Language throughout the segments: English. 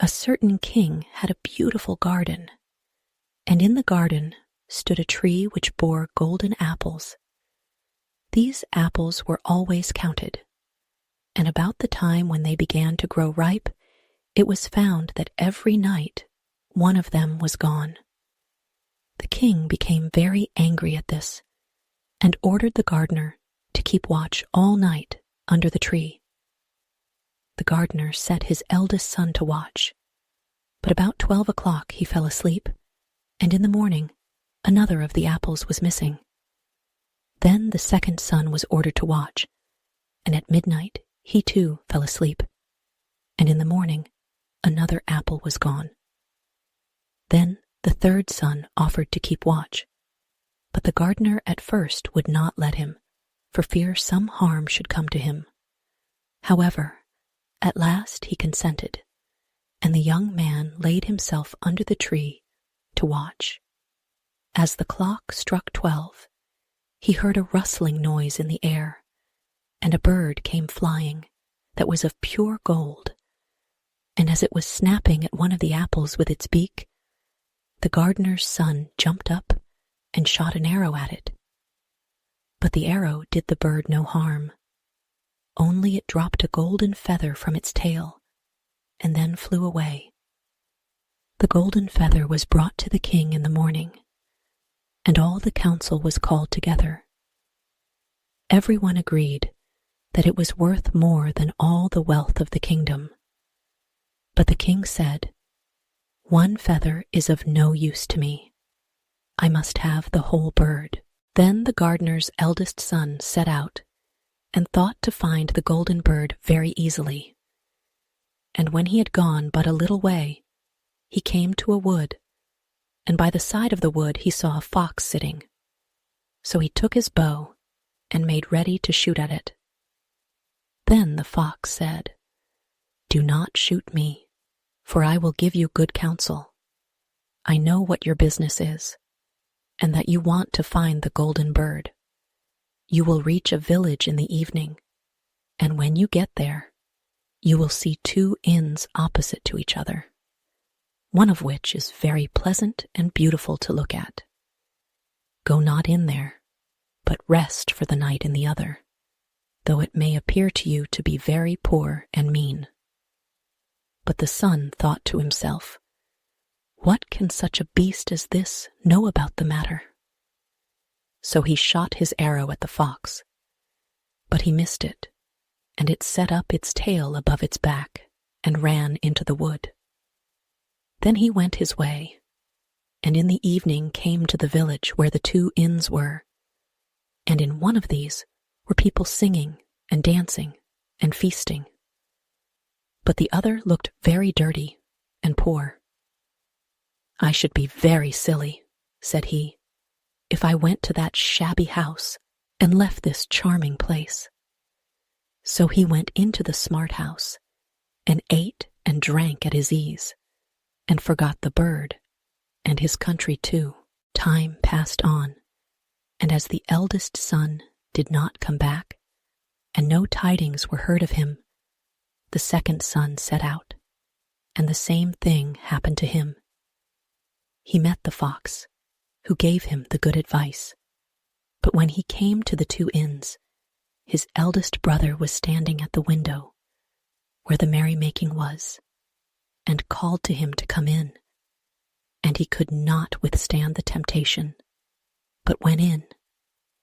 A certain king had a beautiful garden, and in the garden stood a tree which bore golden apples. These apples were always counted, and about the time when they began to grow ripe, it was found that every night one of them was gone. The king became very angry at this and ordered the gardener to keep watch all night under the tree. The gardener set his eldest son to watch, but about 12 o'clock he fell asleep, and in the morning another of the apples was missing. Then the second son was ordered to watch, and at midnight he too fell asleep, and in the morning another apple was gone. Then the third son offered to keep watch, but the gardener at first would not let him, for fear some harm should come to him. However, at last he consented, and the young man laid himself under the tree to watch. As the clock struck 12, he heard a rustling noise in the air, and a bird came flying that was of pure gold, and as it was snapping at one of the apples with its beak, the gardener's son jumped up and shot an arrow at it. But the arrow did the bird no harm. Only it dropped a golden feather from its tail, and then flew away. The golden feather was brought to the king in the morning, and all the council was called together. Everyone agreed that it was worth more than all the wealth of the kingdom. But the king said, "One feather is of no use to me. I must have the whole bird." Then the gardener's eldest son set out and thought to find the golden bird very easily. And when he had gone but a little way, he came to a wood, and by the side of the wood he saw a fox sitting. So he took his bow and made ready to shoot at it. Then the fox said, "Do not shoot me, for I will give you good counsel. I know what your business is, and that you want to find the golden bird. You will reach a village in the evening, and when you get there, you will see two inns opposite to each other, one of which is very pleasant and beautiful to look at. Go not in there, but rest for the night in the other, though it may appear to you to be very poor and mean." But the son thought to himself, "What can such a beast as this know about the matter?" So he shot his arrow at the fox, but he missed it, and it set up its tail above its back and ran into the wood. Then he went his way, and in the evening came to the village where the two inns were, and in one of these were people singing and dancing and feasting. But the other looked very dirty and poor. "I should be very silly," said he, "if I went to that shabby house and left this charming place." So he went into the smart house and ate and drank at his ease, and forgot the bird and his country too. Time passed on, and as the eldest son did not come back, and no tidings were heard of him, the second son set out, and the same thing happened to him. He met the fox, who gave him the good advice. But when he came to the two inns, his eldest brother was standing at the window where the merrymaking was, and called to him to come in. And he could not withstand the temptation, but went in,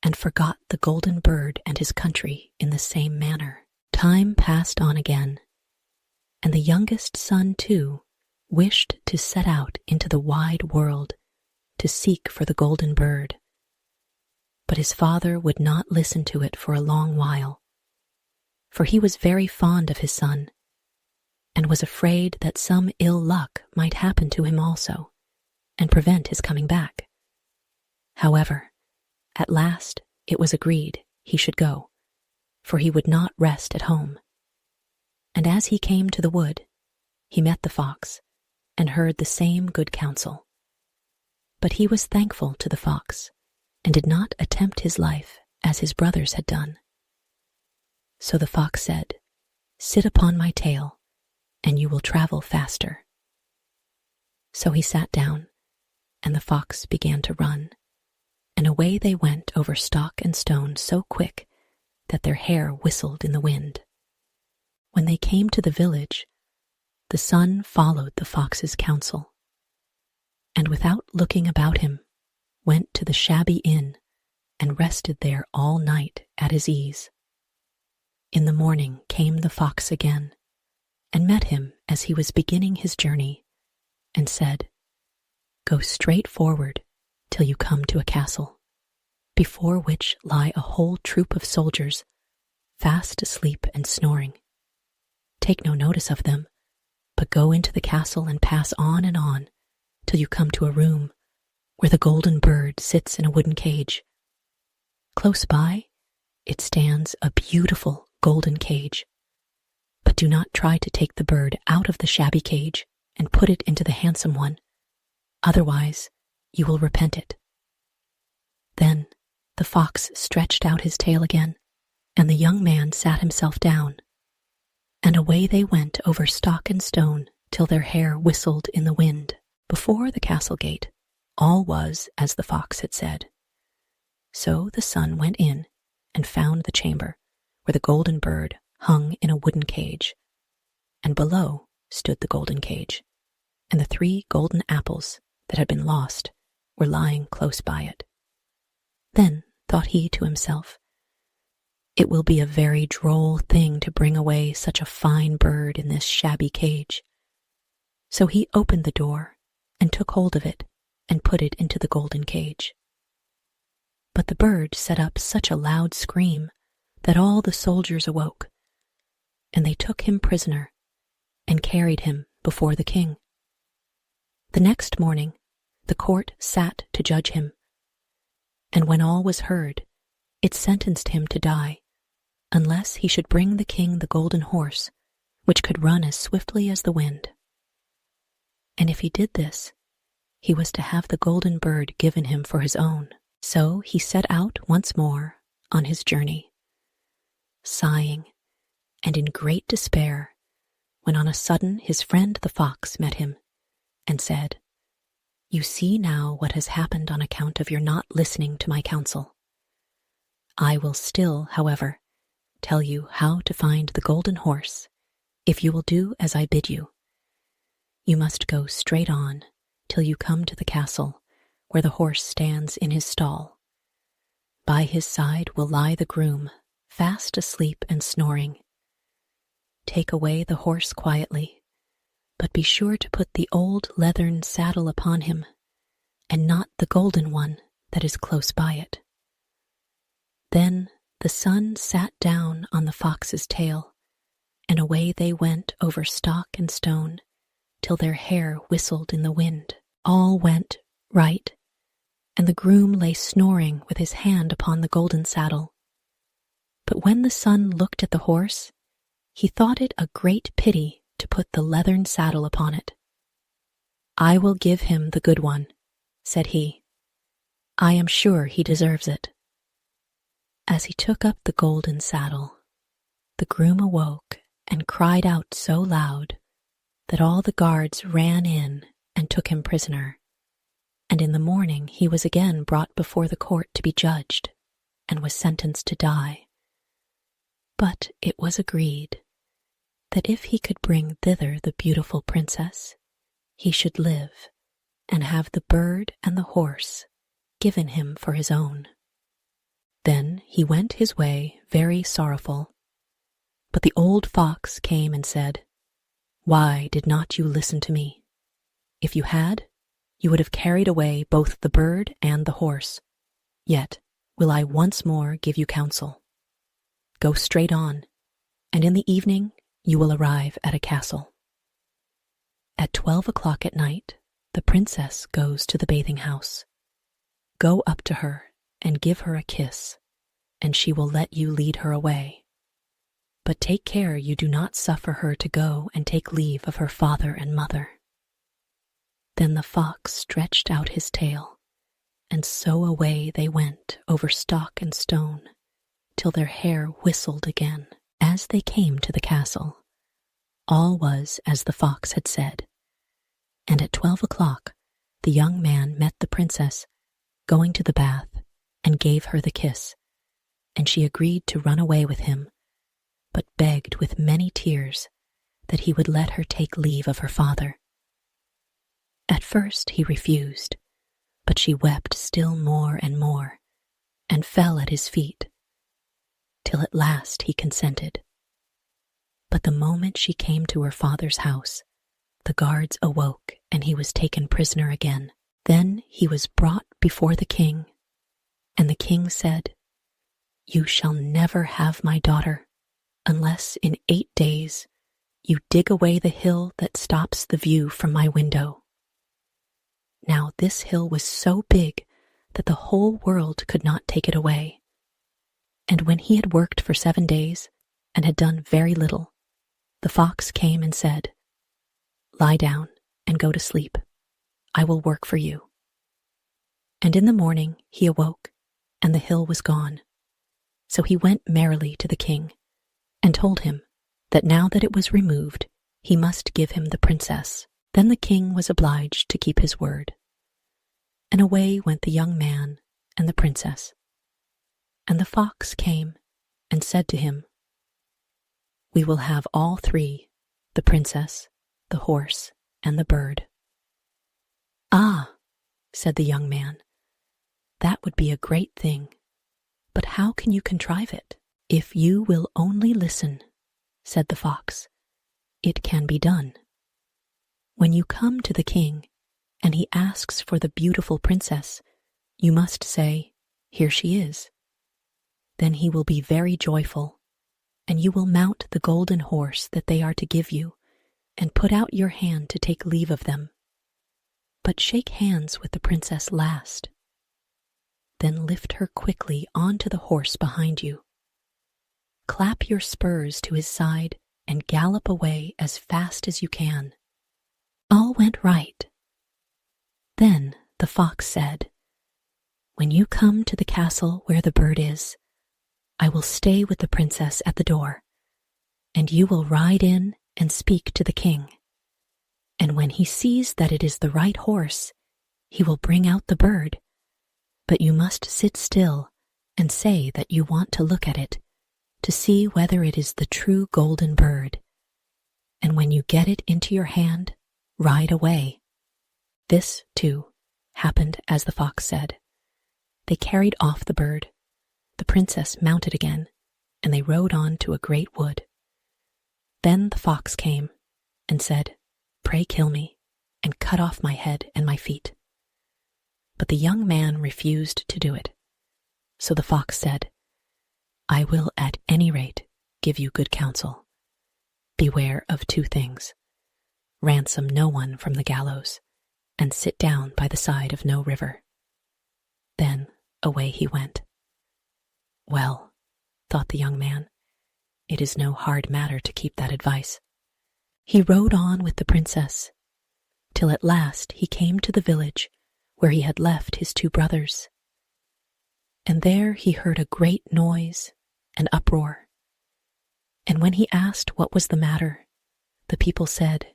and forgot the golden bird and his country in the same manner. Time passed on again, and the youngest son, too, wished to set out into the wide world to seek for the golden bird. But his father would not listen to it for a long while, for he was very fond of his son, and was afraid that some ill luck might happen to him also, and prevent his coming back. However, at last it was agreed he should go, for he would not rest at home. And as he came to the wood, he met the fox, and heard the same good counsel. But he was thankful to the fox, and did not attempt his life as his brothers had done. So the fox said, "Sit upon my tail, and you will travel faster." So he sat down, and the fox began to run, and away they went over stock and stone so quick that their hair whistled in the wind. When they came to the village, the son followed the fox's counsel, and without looking about him, went to the shabby inn and rested there all night at his ease. In the morning came the fox again, and met him as he was beginning his journey, and said, "Go straight forward till you come to a castle, before which lie a whole troop of soldiers, fast asleep and snoring. Take no notice of them, but go into the castle and pass on and on till you come to a room where the golden bird sits in a wooden cage. Close by it stands a beautiful golden cage, but do not try to take the bird out of the shabby cage and put it into the handsome one, otherwise you will repent it." Then the fox stretched out his tail again, and the young man sat himself down, and away they went over stock and stone till their hair whistled in the wind. Before the castle gate all was as the fox had said. So the son went in and found the chamber where the golden bird hung in a wooden cage, and below stood the golden cage, and the 3 golden apples that had been lost were lying close by it. Then thought he to himself, "It will be a very droll thing to bring away such a fine bird in this shabby cage." So he opened the door and took hold of it and put it into the golden cage. But the bird set up such a loud scream that all the soldiers awoke, and they took him prisoner and carried him before the king. The next morning the court sat to judge him, and when all was heard, it sentenced him to die, unless he should bring the king the golden horse, which could run as swiftly as the wind. And if he did this, he was to have the golden bird given him for his own. So he set out once more on his journey, sighing and in great despair, when on a sudden his friend the fox met him and said, "You see now what has happened on account of your not listening to my counsel. I will still, however, tell you how to find the golden horse, if you will do as I bid you. You must go straight on till you come to the castle where the horse stands in his stall. By his side will lie the groom, fast asleep and snoring. Take away the horse quietly, but be sure to put the old leathern saddle upon him, and not the golden one that is close by it." Then the son sat down on the fox's tail, and away they went over stock and stone till their hair whistled in the wind. All went right, and the groom lay snoring with his hand upon the golden saddle. But when the son looked at the horse, he thought it a great pity to put the leathern saddle upon it. "I will give him the good one," said he. "I am sure he deserves it." As he took up the golden saddle, the groom awoke and cried out so loud that all the guards ran in and took him prisoner. And in the morning he was again brought before the court to be judged, and was sentenced to die. But it was agreed that if he could bring thither the beautiful princess, he should live, and have the bird and the horse given him for his own. Then he went his way very sorrowful. But the old fox came and said, "Why did not you listen to me? If you had, you would have carried away both the bird and the horse. Yet will I once more give you counsel. Go straight on, and in the evening you will arrive at a castle. At 12 o'clock at night, the princess goes to the bathing house. Go up to her and give her a kiss, and she will let you lead her away. But take care you do not suffer her to go and take leave of her father and mother." Then the fox stretched out his tail, and so away they went over stock and stone, till their hair whistled again. As they came to the castle, All was as the fox had said, and at 12 o'clock the young man met the princess going to the bath and gave her the kiss, and she agreed to run away with him, but begged with many tears that he would let her take leave of her father. At first he refused, but she wept still more and more, and fell at his feet, till at last he consented. But the moment she came to her father's house, the guards awoke, and he was taken prisoner again. Then he was brought before the king, and the king said, "You shall never have my daughter, unless in 8 days you dig away the hill that stops the view from my window." Now this hill was so big that the whole world could not take it away. And when he had worked for 7 days and had done very little, the fox came and said, "Lie down and go to sleep. I will work for you." And in the morning he awoke, and the hill was gone. So he went merrily to the king, and told him that now that it was removed, he must give him the princess. Then the king was obliged to keep his word. And away went the young man and the princess. And the fox came and said to him, "We will have all three, the princess, the horse, and the bird." "Ah," said the young man, "that would be a great thing, but how can you contrive it?" "If you will only listen," said the fox, "it can be done. When you come to the king, and he asks for the beautiful princess, you must say, 'Here she is.' Then he will be very joyful, and you will mount the golden horse that they are to give you, and put out your hand to take leave of them. But shake hands with the princess last. Then lift her quickly onto the horse behind you. Clap your spurs to his side and gallop away as fast as you can." All went right. Then the fox said, "When you come to the castle where the bird is, I will stay with the princess at the door, and you will ride in and speak to the king. And when he sees that it is the right horse, he will bring out the bird, but you must sit still and say that you want to look at it, to see whether it is the true golden bird. And when you get it into your hand, ride away." This, too, happened as the fox said. They carried off the bird. The princess mounted again, and they rode on to a great wood. Then the fox came and said, "Pray kill me, and cut off my head and my feet." But the young man refused to do it. So the fox said, "I will at any rate give you good counsel. Beware of 2 things. Ransom no one from the gallows, and sit down by the side of no river." Then away he went. Well, thought the young man, it is no hard matter to keep that advice. He rode on with the princess, till at last he came to the village where he had left his 2 brothers. And there he heard a great noise and uproar. And when he asked what was the matter, the people said,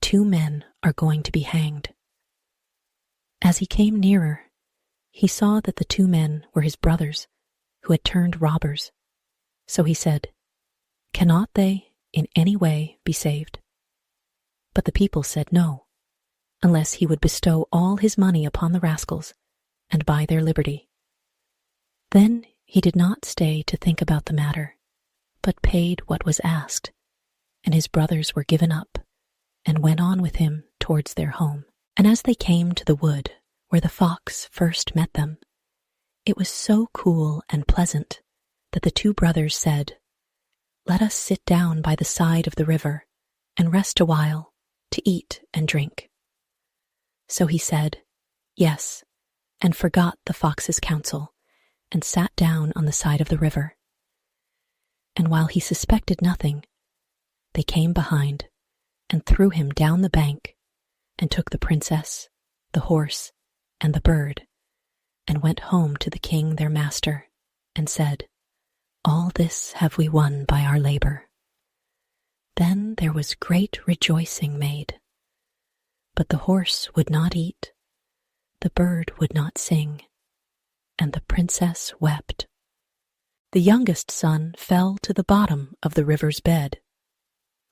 2 men are going to be hanged. As he came nearer, he saw that the 2 men were his brothers, who had turned robbers. So he said, "Cannot they in any way be saved?" But the people said no, unless he would bestow all his money upon the rascals and buy their liberty. Then he did not stay to think about the matter, but paid what was asked, and his brothers were given up and went on with him towards their home. And as they came to the wood where the fox first met them, it was so cool and pleasant that the 2 brothers said, "Let us sit down by the side of the river and rest a while to eat and drink." So he said, "Yes," and forgot the fox's counsel and sat down on the side of the river. And while he suspected nothing, they came behind and threw him down the bank and took the princess, the horse, and the bird, and went home to the king their master, and said, "All this have we won by our labor." Then there was great rejoicing made. But the horse would not eat, the bird would not sing, and the princess wept. The youngest son fell to the bottom of the river's bed.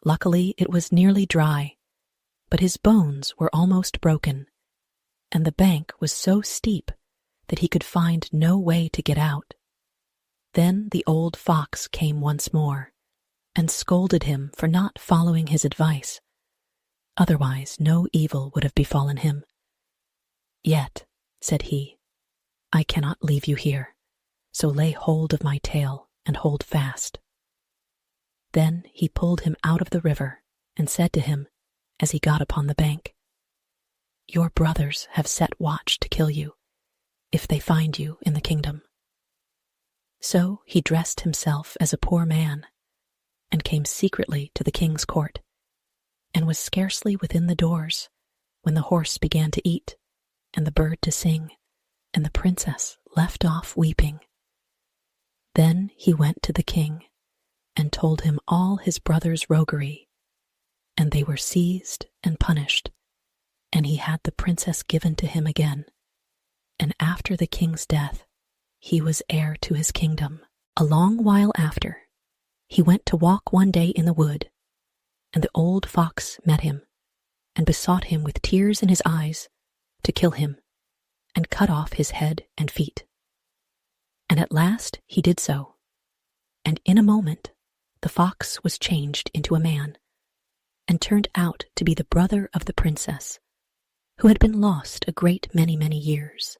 Luckily, it was nearly dry, but his bones were almost broken, and the bank was so steep that he could find no way to get out. Then the old fox came once more and scolded him for not following his advice. Otherwise, no evil would have befallen him. "Yet," said he, "I cannot leave you here, so lay hold of my tail and hold fast." Then he pulled him out of the river and said to him, as he got upon the bank, "Your brothers have set watch to kill you, if they find you in the kingdom." So he dressed himself as a poor man, and came secretly to the king's court, and was scarcely within the doors when the horse began to eat, and the bird to sing, and the princess left off weeping. Then he went to the king, and told him all his brother's roguery, and they were seized and punished, and he had the princess given to him again. And after the king's death, he was heir to his kingdom. A long while after, he went to walk one day in the wood, and the old fox met him, and besought him with tears in his eyes to kill him, and cut off his head and feet. And at last he did so, and in a moment the fox was changed into a man, and turned out to be the brother of the princess, who had been lost a great many years.